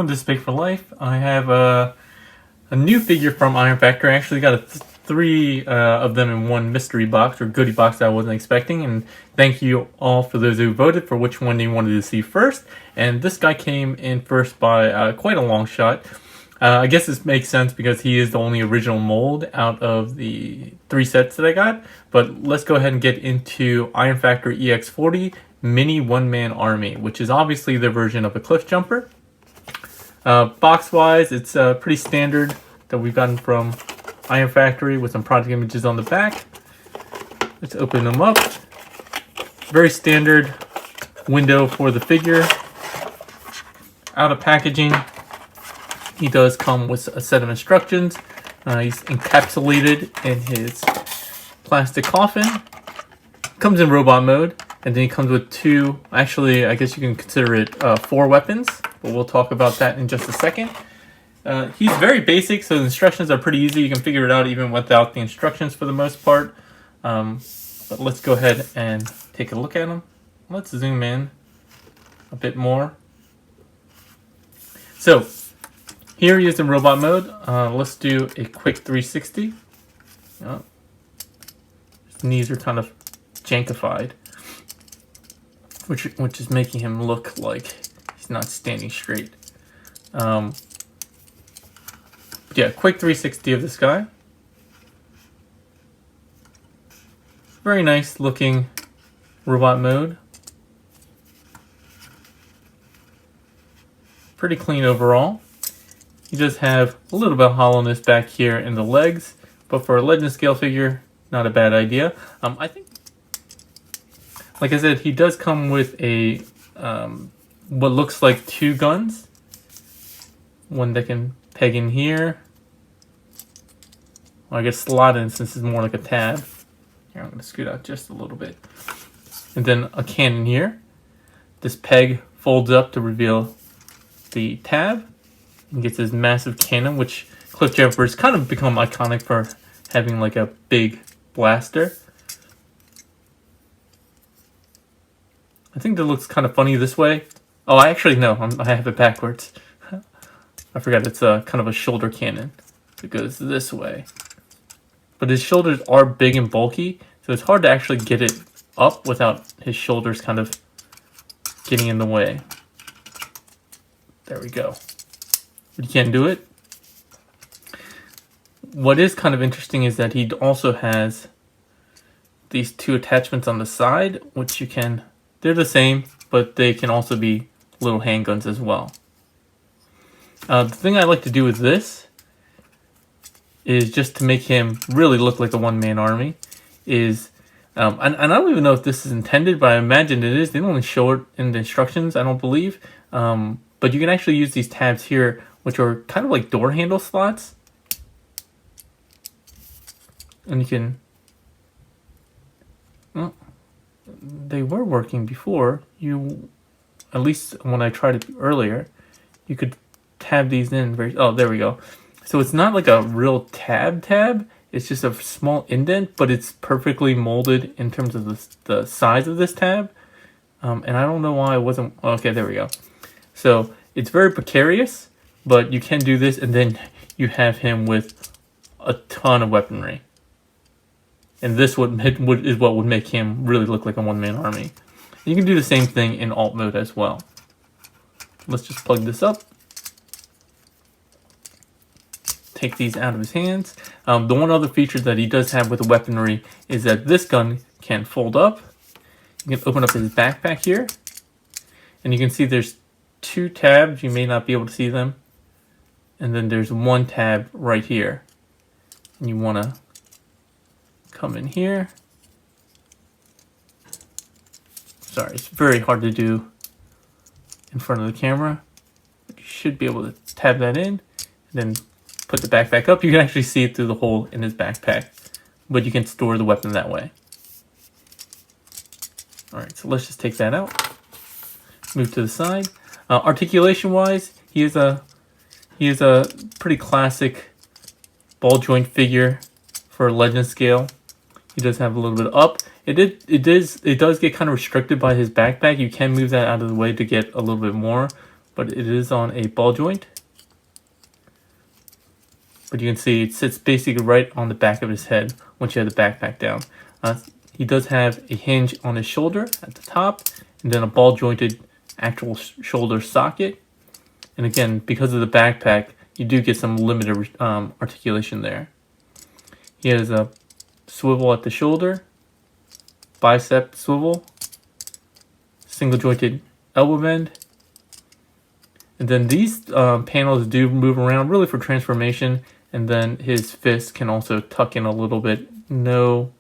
everyone, this is Big for Life. I have a new figure from Iron Factory. I actually got three of them in one mystery box or goodie box that I wasn't expecting. And thank you all for those who voted for which one you wanted to see first. And this guy came in first by quite a long shot. I guess this makes sense because he is the only original mold out of the 3 sets that I got. But let's go ahead and get into Iron Factory EX-40 Mini One-Man Army, which is obviously their version of a cliff jumper. Box-wise, it's pretty standard that we've gotten from Iron Factory with some product images on the back. Let's open them up. Very standard window for the figure. Out of packaging, he does come with a set of instructions. He's encapsulated in his plastic coffin. Comes in robot mode, and then he comes with 2, actually I guess you can consider it 4 weapons, but we'll talk about that in just a second. He's very basic, so the instructions are pretty easy. You can figure it out even without the instructions for the most part. But let's go ahead and take a look at him. Let's zoom in a bit more. So here he is in robot mode. Let's do a quick 360. His knees are kind of jankified, which is making him look like he's not standing straight. Yeah, quick 360 of this guy. Very nice looking robot mode. Pretty clean overall. He does have a little bit of hollowness back here in the legs, but for a legend scale figure, not a bad idea. I think, like I said, he does come with a what looks like 2 guns. One that can peg in here. Well, I guess slot in since it's more like a tab. Here, I'm going to scoot out just a little bit. And then a cannon here. This peg folds up to reveal the tab. And gets this massive cannon, which cliff jumpers kind of become iconic for having like a big blaster. I think that looks kind of funny this way. Oh, I actually no, I have it backwards. I forgot it's kind of a shoulder cannon. It goes this way. But his shoulders are big and bulky, so it's hard to actually get it up without his shoulders kind of getting in the way. There we go. But you can't do it. What is kind of interesting is that he also has these 2 attachments on the side, which you can, they're the same, but they can also be little handguns as well. The thing I like to do with this is just to make him really look like a one-man army is, and I don't even know if this is intended, but I imagine it is. They don't really show it in the instructions, I don't believe. But you can actually use these tabs here, which are kind of like door handle slots. And you can, well, they were working before. At least when I tried it earlier, you could tab these in oh, there we go. So it's not like a real tab. It's just a small indent, but it's perfectly molded in terms of the size of this tab. And I don't know why it wasn't, okay, there we go. So it's very precarious, but you can do this, and then you have him with a ton of weaponry. And this is what would make him really look like a one-man army. You can do the same thing in alt mode as well. Let's just plug this up. Take these out of his hands. The one other feature that he does have with the weaponry is that this gun can fold up. You can open up his backpack here, and you can see there's 2 tabs. You may not be able to see them. And then there's 1 tab right here. And you want to come in here. Sorry, it's very hard to do in front of the camera. You should be able to tab that in, and then put the backpack up. You can actually see it through the hole in his backpack, but you can store the weapon that way. Alright, so let's just take that out. Move to the side. Articulation wise, he is a pretty classic ball joint figure for legend scale. He does have a little bit up. It does get kind of restricted by his backpack. You can move that out of the way to get a little bit more, but it is on a ball joint. But you can see it sits basically right on the back of his head once you have the backpack down. He does have a hinge on his shoulder at the top, and then a ball jointed actual shoulder socket. And again, because of the backpack, you do get some limited articulation there. He has a swivel at the shoulder, bicep swivel, single jointed elbow bend. And then these panels do move around really for transformation. And then his fist can also tuck in a little bit. No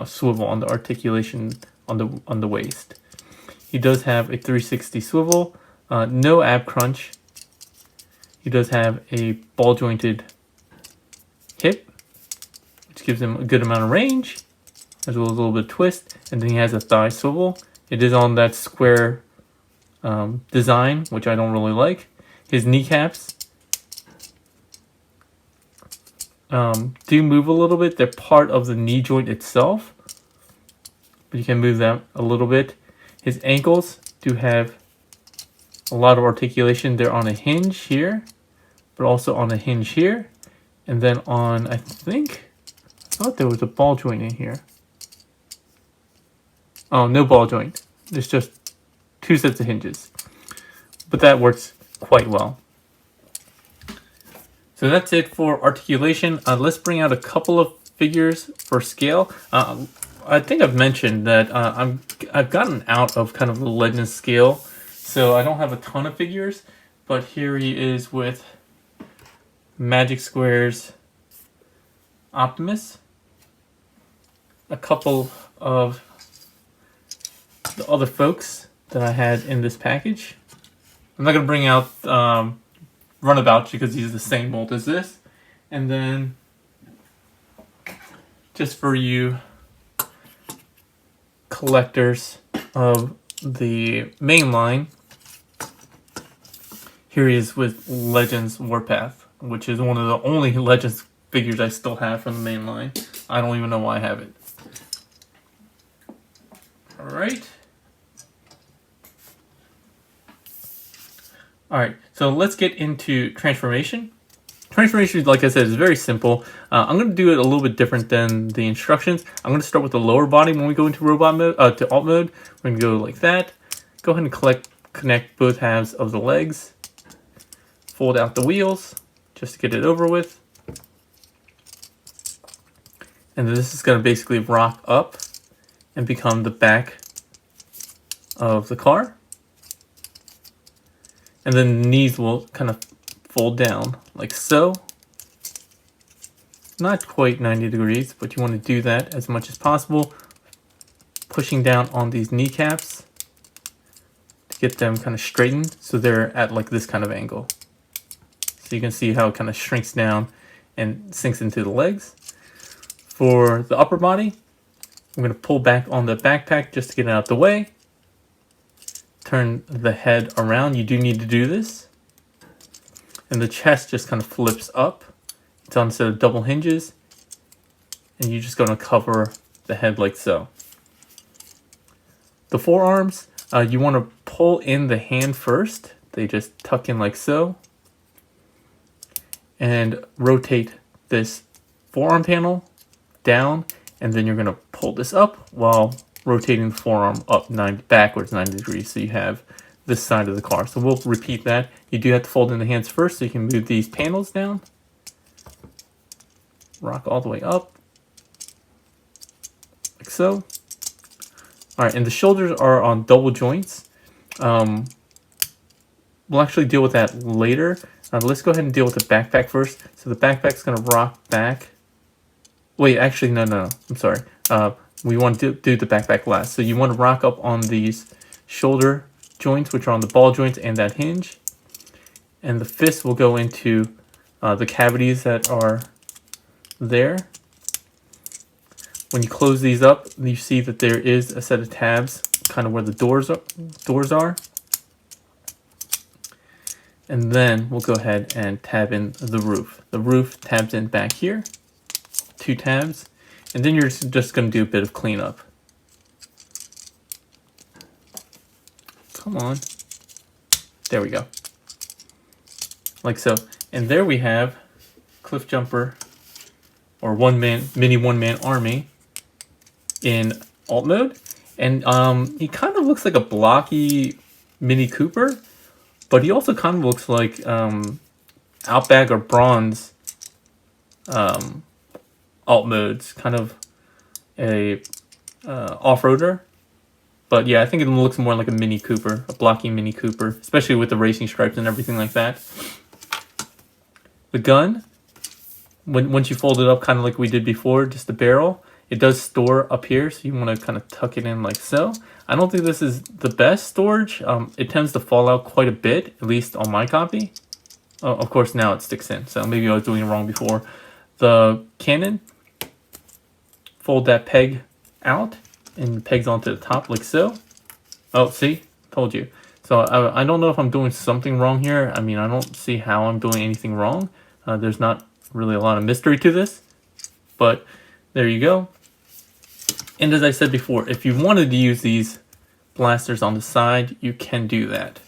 swivel on the articulation on the waist. He does have a 360 swivel, no ab crunch. He does have a ball jointed hip, which gives him a good amount of range, as well as a little bit of twist. And then he has a thigh swivel. It is on that square design, which I don't really like. His kneecaps do move a little bit. They're part of the knee joint itself, but you can move them a little bit. His ankles do have a lot of articulation. They're on a hinge here, but also on a hinge here. And then on, I thought there was a ball joint in here. Oh, no ball joint. There's just 2 sets of hinges. But that works quite well. So that's it for articulation. Let's bring out a couple of figures for scale. I think I've mentioned that I've gotten out of kind of the legend scale, so I don't have a ton of figures. But here he is with Magic Square's Optimus. A couple of the other folks that I had in this package. I'm not going to bring out Runabout because he's the same mold as this. And then, just for you collectors of the main line, here he is with Legends Warpath, which is one of the only Legends figures I still have from the main line. I don't even know why I have it. Alright. Alright, so let's get into transformation. Transformation, like I said, is very simple. I'm going to do it a little bit different than the instructions. I'm going to start with the lower body when we go into robot mode, to alt mode. We're going to go like that. Go ahead and connect both halves of the legs. Fold out the wheels just to get it over with. And this is going to basically rock up and become the back of the car. And then the knees will kind of fold down like so. Not quite 90 degrees, but you want to do that as much as possible. Pushing down on these kneecaps to get them kind of straightened so they're at like this kind of angle. So you can see how it kind of shrinks down and sinks into the legs. For the upper body, I'm going to pull back on the backpack just to get it out the way. Turn the head around. You do need to do this. And the chest just kind of flips up. It's on a set of double hinges. And you're just going to cover the head like so. The forearms, you want to pull in the hand first. They just tuck in like so. And rotate this forearm panel down. And then you're going to pull this up while rotating the forearm up backwards 90 degrees, so you have this side of the car. So we'll repeat that. You do have to fold in the hands first so you can move these panels down. Rock all the way up. Like so. Alright, and the shoulders are on double joints. We'll actually deal with that later. Let's go ahead and deal with the backpack first. So the backpack's going to rock back. Wait, actually, no. I'm sorry. We want to do the backpack last. So you want to rock up on these shoulder joints, which are on the ball joints and that hinge. And the fist will go into the cavities that are there. When you close these up, you see that there is a set of tabs, kind of where the doors are. And then we'll go ahead and tab in the roof. The roof tabs in back here. 2 tabs. And then you're just going to do a bit of cleanup. Come on. There we go. like so. And there we have Cliff Jumper, or mini one-man army in alt mode. And he kind of looks like a blocky Mini Cooper, but he also kind of looks like Outback or Bronze alt modes, kind of a off-roader. But yeah, I think it looks more like a Mini Cooper, a blocky Mini Cooper, especially with the racing stripes and everything like that. The gun, once you fold it up kind of like we did before, just the barrel, it does store up here, so you want to kind of tuck it in like so. I don't think this is the best storage. It tends to fall out quite a bit, at least on my copy. Oh, of course, now it sticks in, so maybe I was doing it wrong before. The cannon, fold that peg out, and pegs onto the top like so. Oh, see? Told you. So I don't know if I'm doing something wrong here. I mean, I don't see how I'm doing anything wrong. There's not really a lot of mystery to this. But there you go. And as I said before, if you wanted to use these blasters on the side, you can do that.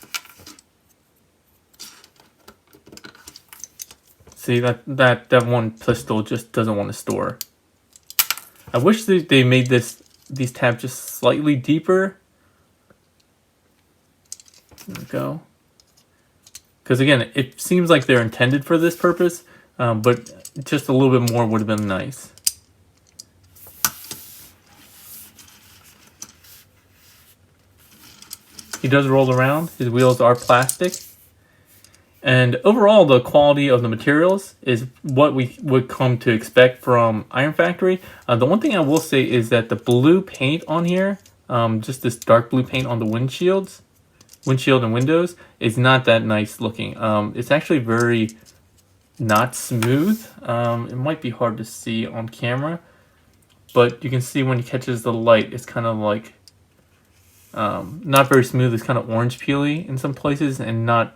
See, that one pistol just doesn't want to store. I wish they made these tabs just slightly deeper. There we go. Because again, it seems like they're intended for this purpose, but just a little bit more would have been nice. He does roll around. His wheels are plastic. And overall, the quality of the materials is what we would come to expect from Iron Factory. The one thing I will say is that the blue paint on here, just this dark blue paint on the windshield and windows, is not that nice looking. It's actually very not smooth. It might be hard to see on camera, but you can see when it catches the light, it's kind of like not very smooth. It's kind of orange peely in some places and not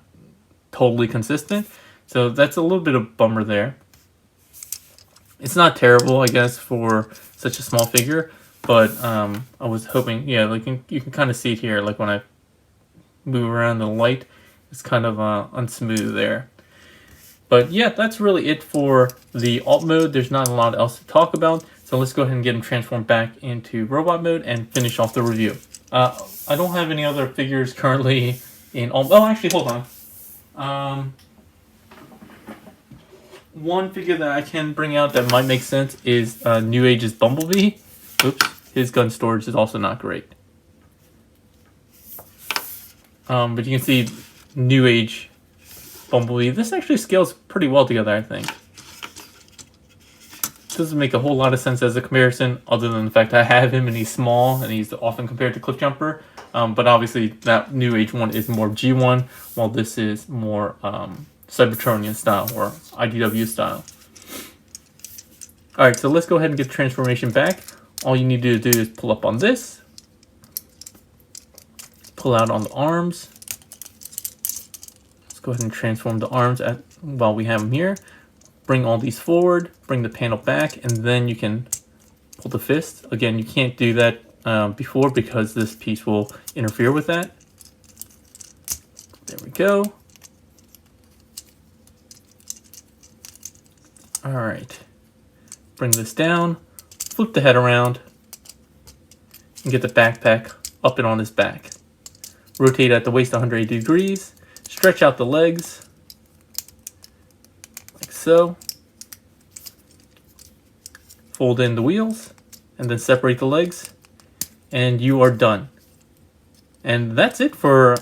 totally consistent. So that's a little bit of a bummer there. It's not terrible, I guess, for such a small figure, but I was hoping, yeah, like you can kind of see it here, like when I move around the light, it's kind of unsmooth there. But yeah, that's really it for the alt mode. There's not a lot else to talk about, so let's go ahead and get him transformed back into robot mode and finish off the review. I don't have any other figures currently in alt. Oh, actually, hold on. One figure that I can bring out that might make sense is New Age's Bumblebee. Oops, his gun storage is also not great. But you can see New Age Bumblebee. This actually scales pretty well together, I think. Doesn't make a whole lot of sense as a comparison, other than the fact I have him and he's small and he's often compared to Cliff Jumper. But obviously that New Age one is more G1, while this is more Cybertronian style or IDW style. Alright, so let's go ahead and get the transformation back. All you need to do is pull up on this. Pull out on the arms. Let's go ahead and transform the arms while we have them here. Bring all these forward, bring the panel back, and then you can pull the fist. Again, you can't do that before because this piece will interfere with that. There we go. Alright. Bring this down, flip the head around, and get the backpack up and on his back. Rotate at the waist 180 degrees, stretch out the legs, like so. Fold in the wheels, and then separate the legs, and you are done. And that's it for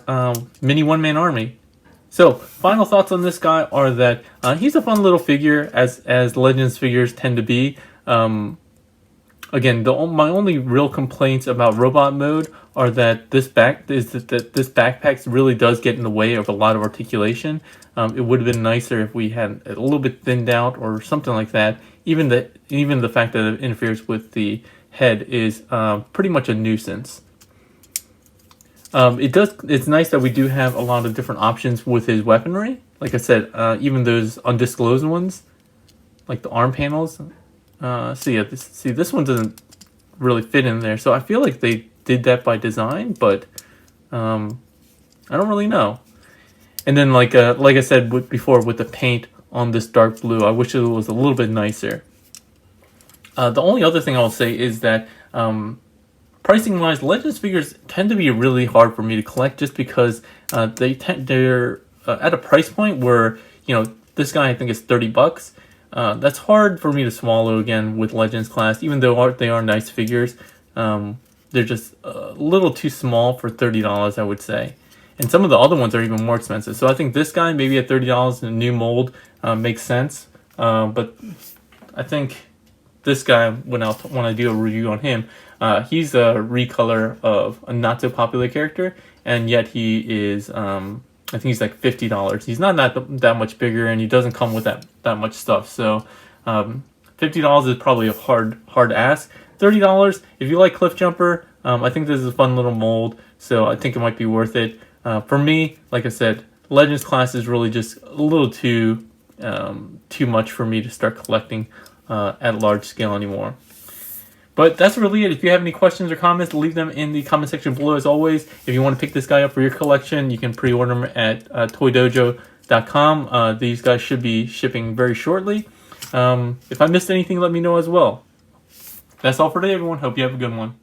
Mini One-Man Army. So, final thoughts on this guy are that he's a fun little figure, as Legends figures tend to be. Again, my only real complaints about robot mode are that this backpack really does get in the way of a lot of articulation. It would have been nicer if we had it a little bit thinned out or something like that. Even the fact that it interferes with the head is pretty much a nuisance. It's nice that we do have a lot of different options with his weaponry. Like I said, even those undisclosed ones, like the arm panels. This one doesn't really fit in there. So I feel like they did that by design, but I don't really know. And then like I said before, with the paint on this dark blue, I wish it was a little bit nicer. The only other thing I'll say is that pricing wise, Legends figures tend to be really hard for me to collect, just because they're at a price point where, you know, this guy I think is $30. That's hard for me to swallow again with Legends class, even though they are nice figures. They're just a little too small for $30, I would say. And some of the other ones are even more expensive. So I think this guy, maybe at $30 in a new mold, makes sense. But I think this guy, when I do a review on him, he's a recolor of a not so popular character, and yet he is, I think he's like $50. He's not that much bigger, and he doesn't come with that much stuff. So $50 is probably a hard ask. $30, if you like Cliff Jumper, I think this is a fun little mold, so I think it might be worth it. For me, like I said, Legends class is really just a little too much for me to start collecting at large scale anymore. But that's really it. If you have any questions or comments, leave them in the comment section below. As always, if you want to pick this guy up for your collection, you can pre-order them at toydojo.com. These guys should be shipping very shortly. If I missed anything, let me know as well. That's all for today, everyone. Hope you have a good one.